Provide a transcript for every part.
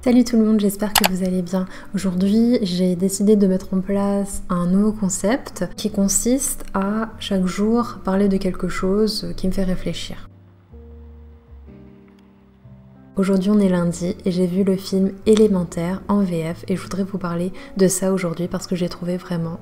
Salut tout le monde, j'espère que vous allez bien. Aujourd'hui, j'ai décidé de mettre en place un nouveau concept qui consiste à chaque jour parler de quelque chose qui me fait réfléchir. Aujourd'hui on est lundi et j'ai vu le film Élémentaire en VF et je voudrais vous parler de ça aujourd'hui parce que j'ai trouvé vraiment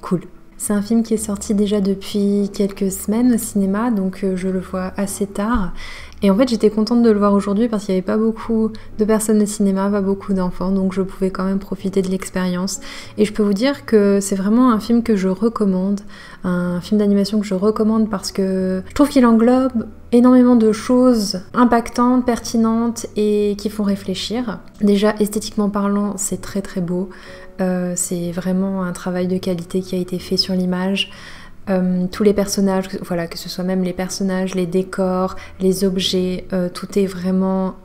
cool. C'est un film qui est sorti déjà depuis quelques semaines au cinéma, donc je le vois assez tard. Et en fait j'étais contente de le voir aujourd'hui parce qu'il n'y avait pas beaucoup de personnes au cinéma, pas beaucoup d'enfants, donc je pouvais quand même profiter de l'expérience. Et je peux vous dire que c'est vraiment un film que je recommande, un film d'animation que je recommande parce que je trouve qu'il englobe énormément de choses impactantes, pertinentes et qui font réfléchir. Déjà esthétiquement parlant, c'est très très beau. C'est vraiment un travail de qualité qui a été fait sur l'image. Tous les personnages, voilà, que ce soit même les personnages, les décors, les objets, tout est vraiment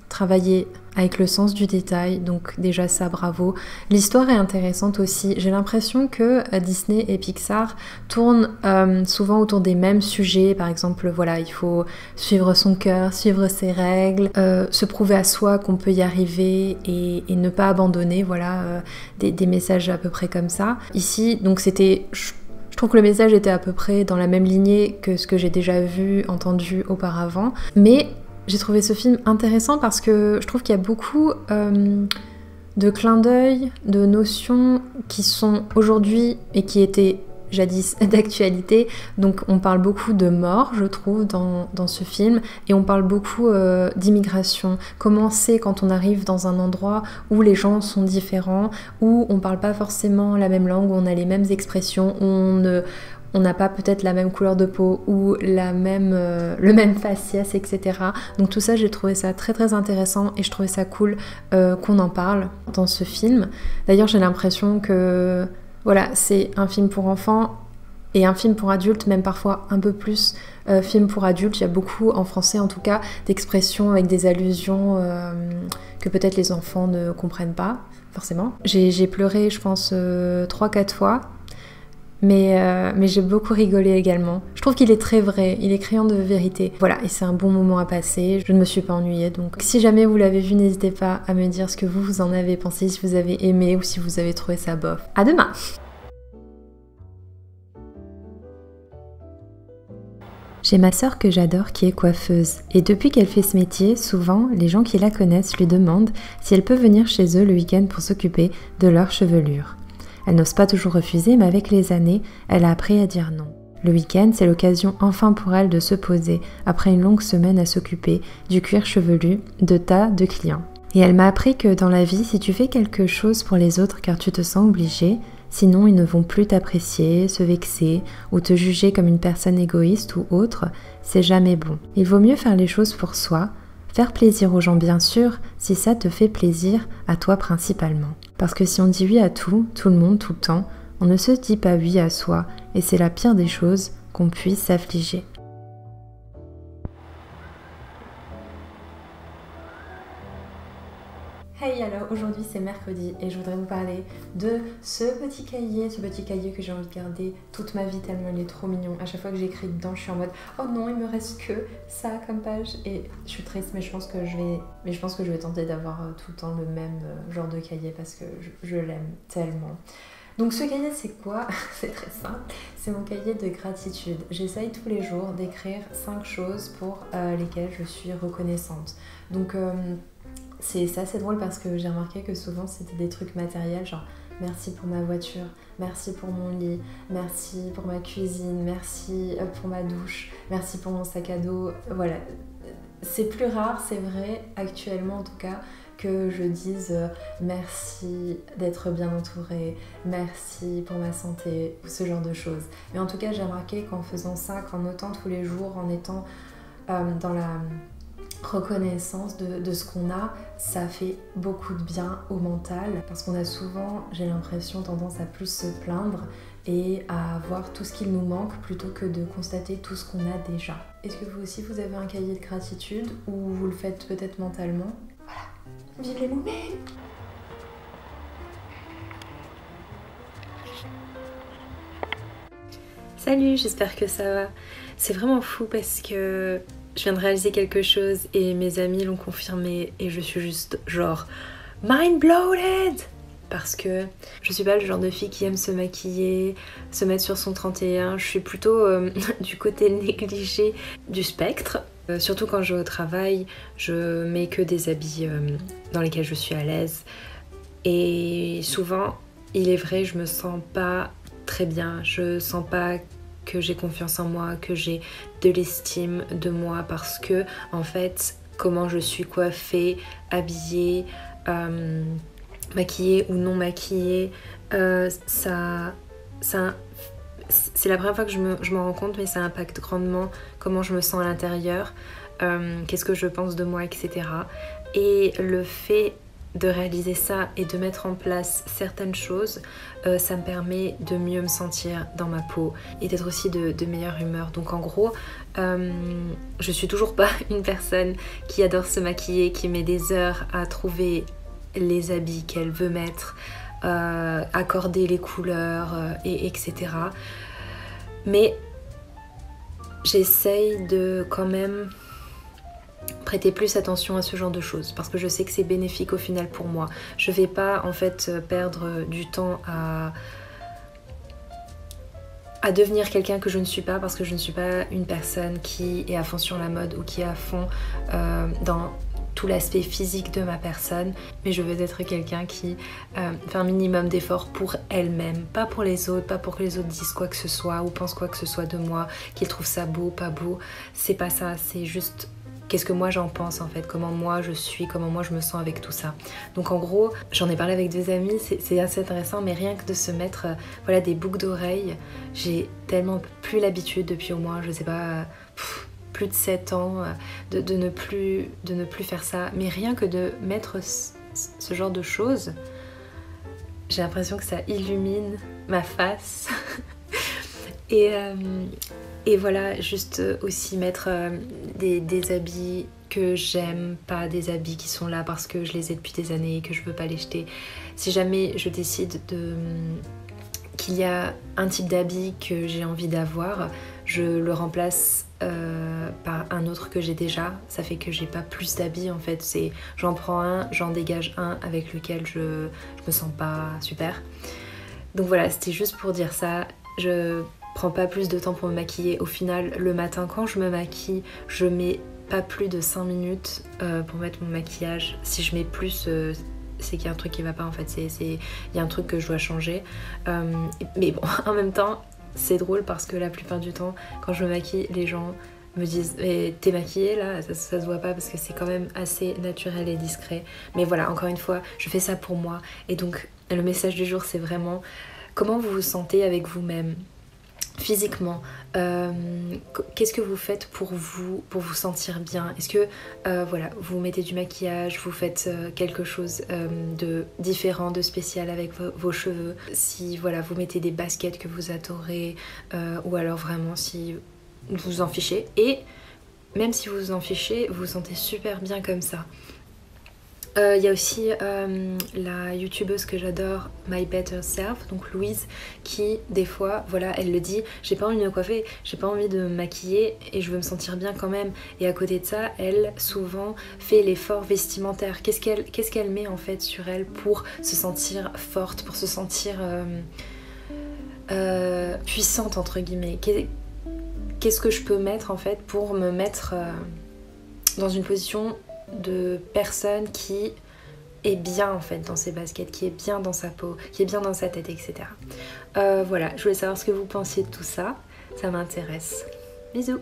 travaillé avec le sens du détail, donc déjà ça, bravo. L'histoire est intéressante aussi. J'ai l'impression que Disney et Pixar tournent souvent autour des mêmes sujets. Par exemple, voilà, il faut suivre son cœur, suivre ses règles, se prouver à soi qu'on peut y arriver et ne pas abandonner, voilà, des messages à peu près comme ça. Ici, donc c'était... Je trouve que le message était à peu près dans la même lignée que ce que j'ai déjà vu, entendu auparavant. Mais j'ai trouvé ce film intéressant parce que je trouve qu'il y a beaucoup de clins d'œil, de notions qui sont aujourd'hui et qui étaient jadis d'actualité. Donc on parle beaucoup de mort, je trouve, dans ce film, et on parle beaucoup d'immigration. Comment c'est quand on arrive dans un endroit où les gens sont différents, où on parle pas forcément la même langue, où on a les mêmes expressions, où on n'a pas peut-être la même couleur de peau ou le même faciès, etc. Donc tout ça, j'ai trouvé ça très très intéressant et je trouvais ça cool qu'on en parle dans ce film. D'ailleurs, j'ai l'impression que voilà, c'est un film pour enfants et un film pour adultes, même parfois un peu plus film pour adultes. Il y a beaucoup, en français en tout cas, d'expressions avec des allusions que peut-être les enfants ne comprennent pas forcément. J'ai pleuré, je pense, 3-4 fois. Mais j'ai beaucoup rigolé également. Je trouve qu'il est très vrai, il est criant de vérité. Voilà, et c'est un bon moment à passer, je ne me suis pas ennuyée. Donc si jamais vous l'avez vu, n'hésitez pas à me dire ce que vous en avez pensé, si vous avez aimé ou si vous avez trouvé ça bof. À demain! J'ai ma sœur que j'adore qui est coiffeuse et depuis qu'elle fait ce métier, souvent les gens qui la connaissent lui demandent si elle peut venir chez eux le week-end pour s'occuper de leur chevelure. Elle n'ose pas toujours refuser, mais avec les années, elle a appris à dire non. Le week-end, c'est l'occasion enfin pour elle de se poser, après une longue semaine à s'occuper du cuir chevelu de tas de clients. Et elle m'a appris que dans la vie, si tu fais quelque chose pour les autres car tu te sens obligé, sinon ils ne vont plus t'apprécier, se vexer ou te juger comme une personne égoïste ou autre, c'est jamais bon. Il vaut mieux faire les choses pour soi, faire plaisir aux gens bien sûr, si ça te fait plaisir à toi principalement. Parce que si on dit oui à tout, tout le monde, tout le temps, on ne se dit pas oui à soi et c'est la pire des choses qu'on puisse s'affliger. Hey, alors aujourd'hui c'est mercredi et je voudrais vous parler de ce petit cahier que j'ai envie de garder toute ma vie tellement il est trop mignon. À chaque fois que j'écris dedans, je suis en mode oh non, il me reste que ça comme page et je suis triste, mais je pense que je vais tenter d'avoir tout le temps le même genre de cahier parce que je l'aime tellement. Donc ce cahier c'est quoi? C'est très simple, c'est mon cahier de gratitude. J'essaye tous les jours d'écrire 5 choses pour lesquelles je suis reconnaissante. Donc c'est assez drôle parce que j'ai remarqué que souvent c'était des trucs matériels, genre merci pour ma voiture, merci pour mon lit, merci pour ma cuisine, merci pour ma douche, merci pour mon sac à dos. Voilà, c'est plus rare, c'est vrai, actuellement en tout cas, que je dise merci d'être bien entourée, merci pour ma santé, ou ce genre de choses. Mais en tout cas, j'ai remarqué qu'en faisant ça, qu'en notant tous les jours, en étant dans la reconnaissance de ce qu'on a, ça fait beaucoup de bien au mental parce qu'on a souvent, j'ai l'impression, tendance à plus se plaindre et à voir tout ce qu'il nous manque plutôt que de constater tout ce qu'on a déjà. Est-ce que vous aussi vous avez un cahier de gratitude ou vous le faites peut-être mentalement? Voilà, vive les moments! Salut, j'espère que ça va. C'est vraiment fou parce que je viens de réaliser quelque chose et mes amis l'ont confirmé et je suis juste genre mind bloated parce que je suis pas le genre de fille qui aime se maquiller, se mettre sur son 31. Je suis plutôt du côté négligé du spectre. Surtout quand je vais au travail, je mets que des habits dans lesquels je suis à l'aise. Et souvent, il est vrai, je me sens pas très bien. Je sens pas que j'ai confiance en moi, que j'ai de l'estime de moi parce que, en fait, comment je suis coiffée, habillée, maquillée ou non maquillée, c'est la première fois que je m'en rends compte, mais ça impacte grandement comment je me sens à l'intérieur, qu'est-ce que je pense de moi, etc. Et le fait de réaliser ça et de mettre en place certaines choses, ça me permet de mieux me sentir dans ma peau et d'être aussi de meilleure humeur. Donc en gros, je suis toujours pas une personne qui adore se maquiller, qui met des heures à trouver les habits qu'elle veut mettre, accorder les couleurs, etc. Mais j'essaye de quand même prêter plus attention à ce genre de choses parce que je sais que c'est bénéfique au final pour moi. Je vais pas en fait perdre du temps à devenir quelqu'un que je ne suis pas parce que je ne suis pas une personne qui est à fond sur la mode ou qui est à fond dans tout l'aspect physique de ma personne, mais je veux être quelqu'un qui fait un minimum d'efforts pour elle-même, pas pour les autres, pas pour que les autres disent quoi que ce soit ou pensent quoi que ce soit de moi, qu'ils trouvent ça beau, pas beau. C'est pas ça, c'est juste qu'est-ce que moi j'en pense en fait, comment moi je suis, comment moi je me sens avec tout ça. Donc en gros, j'en ai parlé avec des amis, c'est assez intéressant, mais rien que de se mettre voilà, des boucles d'oreilles, j'ai tellement plus l'habitude depuis au moins, je sais pas, plus de 7 ans, de ne plus faire ça. Mais rien que de mettre ce genre de choses, j'ai l'impression que ça illumine ma face. Et voilà, juste aussi mettre des habits que j'aime, pas des habits qui sont là parce que je les ai depuis des années et que je veux pas les jeter. Si jamais je décide qu'il y a un type d'habit que j'ai envie d'avoir, je le remplace par un autre que j'ai déjà. Ça fait que j'ai pas plus d'habits en fait. J'en prends un, j'en dégage un avec lequel je me sens pas super. Donc voilà, c'était juste pour dire ça. Je prends pas plus de temps pour me maquiller. Au final, le matin quand je me maquille, je mets pas plus de 5 minutes pour mettre mon maquillage. Si je mets plus, c'est qu'il y a un truc qui va pas en fait. Il y a un truc que je dois changer. Mais bon, en même temps, c'est drôle parce que la plupart du temps, quand je me maquille, les gens me disent « T'es maquillée là ?» ça se voit pas parce que c'est quand même assez naturel et discret. Mais voilà, encore une fois, je fais ça pour moi. Et donc, le message du jour, c'est vraiment comment vous vous sentez avec vous-même physiquement, qu'est-ce que vous faites pour vous sentir bien? Est-ce que voilà, vous mettez du maquillage, vous faites quelque chose de différent, de spécial avec vos cheveux? Si voilà, vous mettez des baskets que vous adorez, ou alors vraiment si vous vous en fichez. Et même si vous vous en fichez, vous vous sentez super bien comme ça. Il y a aussi la youtubeuse que j'adore, My Better Self, donc Louise, qui des fois, voilà, elle le dit, j'ai pas envie de me coiffer, j'ai pas envie de me maquiller et je veux me sentir bien quand même. Et à côté de ça, elle souvent fait l'effort vestimentaire. Qu'est-ce qu'elle met en fait sur elle pour se sentir forte, pour se sentir puissante entre guillemets? Qu'est-ce que je peux mettre en fait pour me mettre dans une position de personne qui est bien en fait dans ses baskets, qui est bien dans sa peau, qui est bien dans sa tête, etc. Voilà, je voulais savoir ce que vous pensiez de tout ça, ça m'intéresse. Bisous.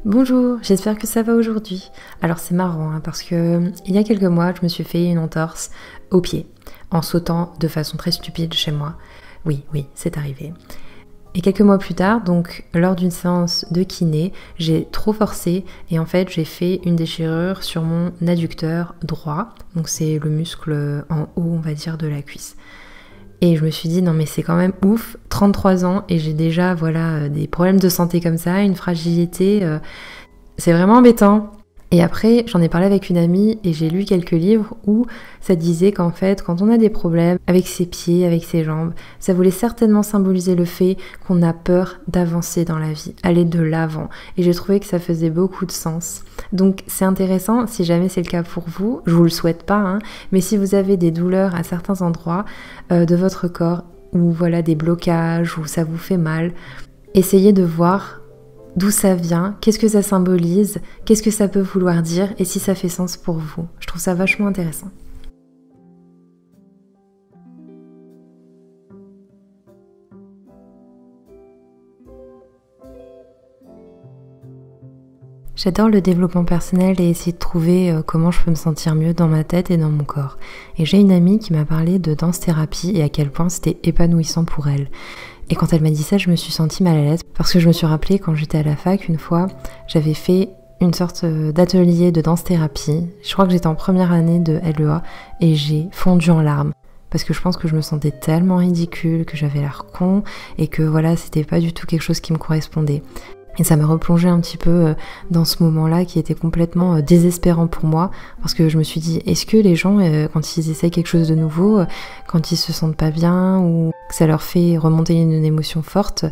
Bonjour, j'espère que ça va aujourd'hui. Alors c'est marrant parce que il y a quelques mois, je me suis fait une entorse au pied en sautant de façon très stupide chez moi. Oui, c'est arrivé. Et quelques mois plus tard, donc lors d'une séance de kiné, j'ai trop forcé et en fait j'ai fait une déchirure sur mon adducteur droit. Donc c'est le muscle en haut, on va dire, de la cuisse. Et je me suis dit non mais c'est quand même ouf, 33 ans et j'ai déjà voilà des problèmes de santé comme ça, une fragilité, c'est vraiment embêtant. Et après, j'en ai parlé avec une amie et j'ai lu quelques livres où ça disait qu'en fait, quand on a des problèmes avec ses pieds, avec ses jambes, ça voulait certainement symboliser le fait qu'on a peur d'avancer dans la vie, aller de l'avant. Et j'ai trouvé que ça faisait beaucoup de sens. Donc c'est intéressant, si jamais c'est le cas pour vous, je vous le souhaite pas, hein, mais si vous avez des douleurs à certains endroits de votre corps, ou voilà des blocages, ou ça vous fait mal, essayez de voir d'où ça vient, qu'est-ce que ça symbolise, qu'est-ce que ça peut vouloir dire et si ça fait sens pour vous. Je trouve ça vachement intéressant. J'adore le développement personnel et essayer de trouver comment je peux me sentir mieux dans ma tête et dans mon corps. Et j'ai une amie qui m'a parlé de danse-thérapie et à quel point c'était épanouissant pour elle. Et quand elle m'a dit ça, je me suis sentie mal à l'aise parce que je me suis rappelé quand j'étais à la fac, une fois, j'avais fait une sorte d'atelier de danse-thérapie. Je crois que j'étais en première année de LEA et j'ai fondu en larmes. Parce que je pense que je me sentais tellement ridicule, que j'avais l'air con et que voilà, c'était pas du tout quelque chose qui me correspondait. Et ça m'a replongé un petit peu dans ce moment-là qui était complètement désespérant pour moi parce que je me suis dit, est-ce que les gens, quand ils essayent quelque chose de nouveau, quand ils se sentent pas bien ou que ça leur fait remonter une émotion forte,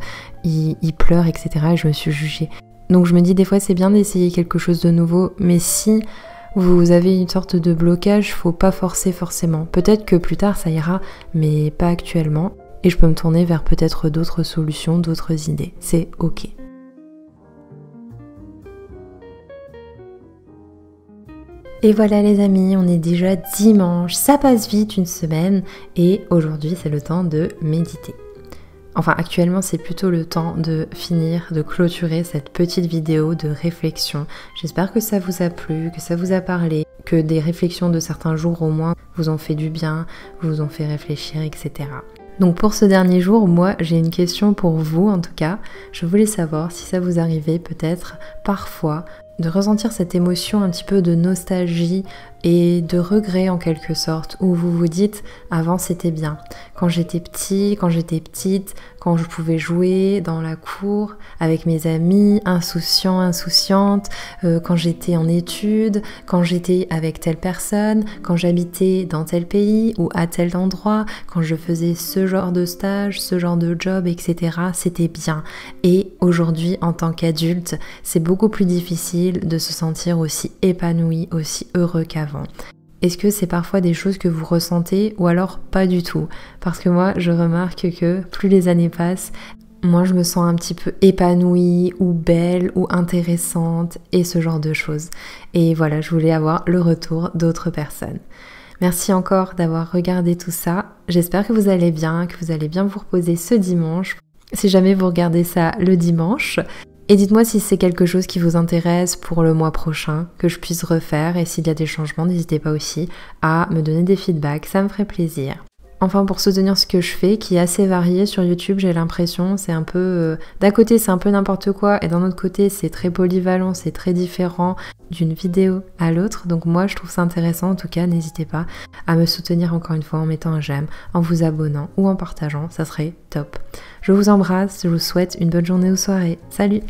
ils pleurent, etc. Et je me suis jugée. Donc je me dis des fois c'est bien d'essayer quelque chose de nouveau, mais si vous avez une sorte de blocage, faut pas forcer forcément. Peut-être que plus tard ça ira, mais pas actuellement. Et je peux me tourner vers peut-être d'autres solutions, d'autres idées. C'est ok. Et voilà les amis, on est déjà dimanche, ça passe vite une semaine et aujourd'hui c'est le temps de méditer. Enfin actuellement c'est plutôt le temps de finir, de clôturer cette petite vidéo de réflexion. J'espère que ça vous a plu, que ça vous a parlé, que des réflexions de certains jours au moins vous ont fait du bien, vous ont fait réfléchir, etc. Donc pour ce dernier jour, moi j'ai une question pour vous en tout cas. Je voulais savoir si ça vous arrivait peut-être parfois de ressentir cette émotion un petit peu de nostalgie et de regret en quelque sorte, où vous vous dites avant c'était bien, quand j'étais petit, quand j'étais petite, quand je pouvais jouer dans la cour avec mes amis, insouciants, insouciantes, quand j'étais en études, quand j'étais avec telle personne, quand j'habitais dans tel pays ou à tel endroit, quand je faisais ce genre de stage, ce genre de job, etc. C'était bien. Et aujourd'hui, en tant qu'adulte, c'est beaucoup plus difficile de se sentir aussi épanoui, aussi heureux qu'avant. Est-ce que c'est parfois des choses que vous ressentez ou alors pas du tout? Parce que moi, je remarque que plus les années passent, moins je me sens un petit peu épanouie ou belle ou intéressante et ce genre de choses. Et voilà, je voulais avoir le retour d'autres personnes. Merci encore d'avoir regardé tout ça. J'espère que vous allez bien, que vous allez bien vous reposer ce dimanche. Si jamais vous regardez ça le dimanche, et dites-moi si c'est quelque chose qui vous intéresse pour le mois prochain, que je puisse refaire. Et s'il y a des changements, n'hésitez pas aussi à me donner des feedbacks, ça me ferait plaisir. Enfin, pour soutenir ce que je fais, qui est assez varié sur YouTube, j'ai l'impression, c'est un peu... d'un côté, c'est un peu n'importe quoi, et d'un autre côté, c'est très polyvalent, c'est très différent d'une vidéo à l'autre. Donc moi, je trouve ça intéressant. En tout cas, n'hésitez pas à me soutenir encore une fois en mettant un j'aime, en vous abonnant ou en partageant, ça serait top. Je vous embrasse, je vous souhaite une bonne journée ou soirée. Salut!